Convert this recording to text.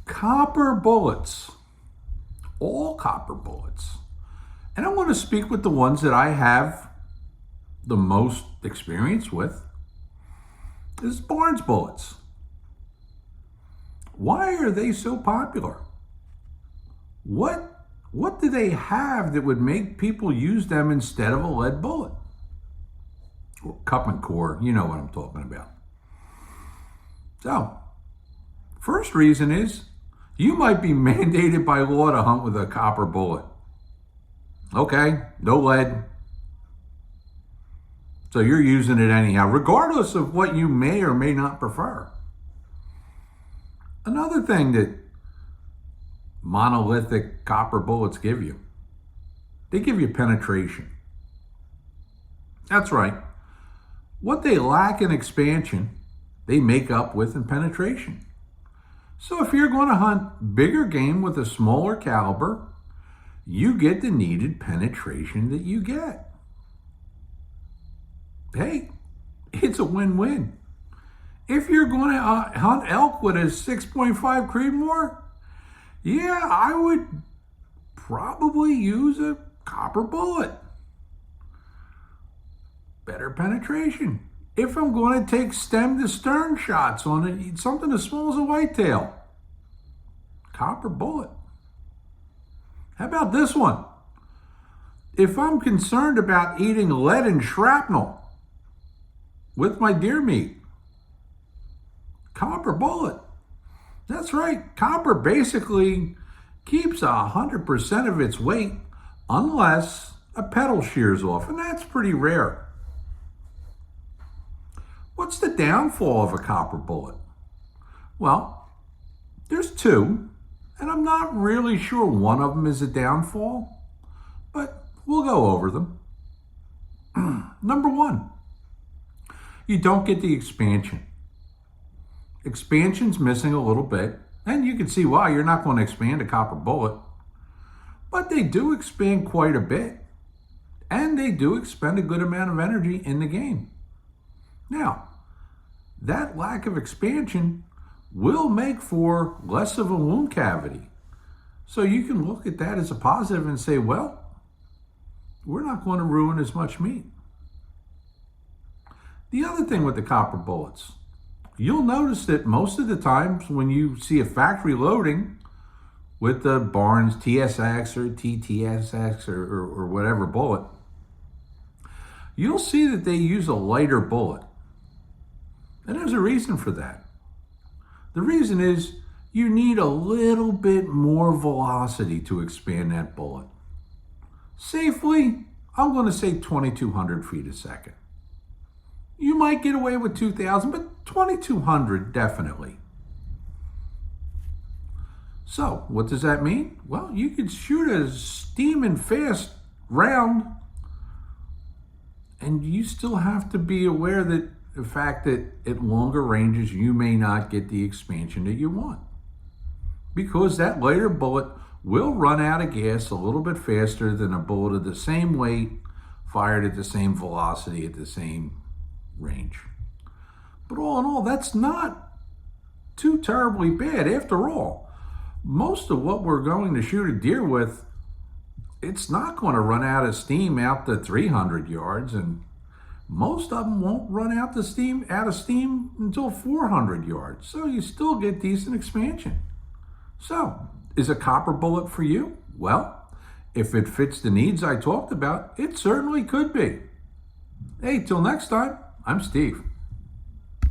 Copper bullets, all copper bullets. And I want to speak with the ones that I have the most experience with. This is Barnes bullets. Why are they so popular? What do they have that would make people use them instead of a lead bullet? Or cup and core, you know what I'm talking about. So, first reason is you might be mandated by law to hunt with a copper bullet. Okay, no lead. So you're using it anyhow, regardless of what you may or may not prefer. Another thing that monolithic copper bullets give you, they give you penetration. That's right. What they lack in expansion, they make up with in penetration. So if you're going to hunt bigger game with a smaller caliber, you get the needed penetration that you get. Hey, it's a win-win. If you're going to hunt elk with a 6.5 Creedmoor, yeah, I would probably use a copper bullet. Better penetration. If I'm going to take stem to stern shots on it, something as small as a whitetail, copper bullet. How about this one? If I'm concerned about eating lead and shrapnel with my deer meat, copper bullet. That's right. Copper basically keeps 100% of its weight unless a petal shears off, and that's pretty rare. What's the downfall of a copper bullet? Well, there's two, and I'm not really sure one of them is a downfall, but we'll go over them. Number one, you don't get the expansion. Expansion's missing a little bit, and you can see why. You're not going to expand a copper bullet, but they do expand quite a bit, and they do expend a good amount of energy in the game. Now, that lack of expansion will make for less of a wound cavity. So you can look at that as a positive and say, well, we're not going to ruin as much meat. The other thing with the copper bullets, you'll notice that most of the times when you see a factory loading with the Barnes TSX or TTSX or whatever bullet, you'll see that they use a lighter bullet. And there's a reason for that. The reason is you need a little bit more velocity to expand that bullet. Safely, I'm going to say 2,200 feet a second. You might get away with 2,000, but 2,200 definitely. So, what does that mean? Well, you could shoot a steaming fast round, and you still have to be aware that the fact that at longer ranges, you may not get the expansion that you want. Because that lighter bullet will run out of gas a little bit faster than a bullet of the same weight, fired at the same velocity, at the same range. But all in all, that's not too terribly bad. After all, most of what we're going to shoot a deer with, it's not going to run out of steam out to 300 yards, and most of them won't run out of steam until 400 yards. So you still get decent expansion. So, is a copper bullet for you? Well, if it fits the needs I talked about, it certainly could be. Hey, till next time, I'm Steve.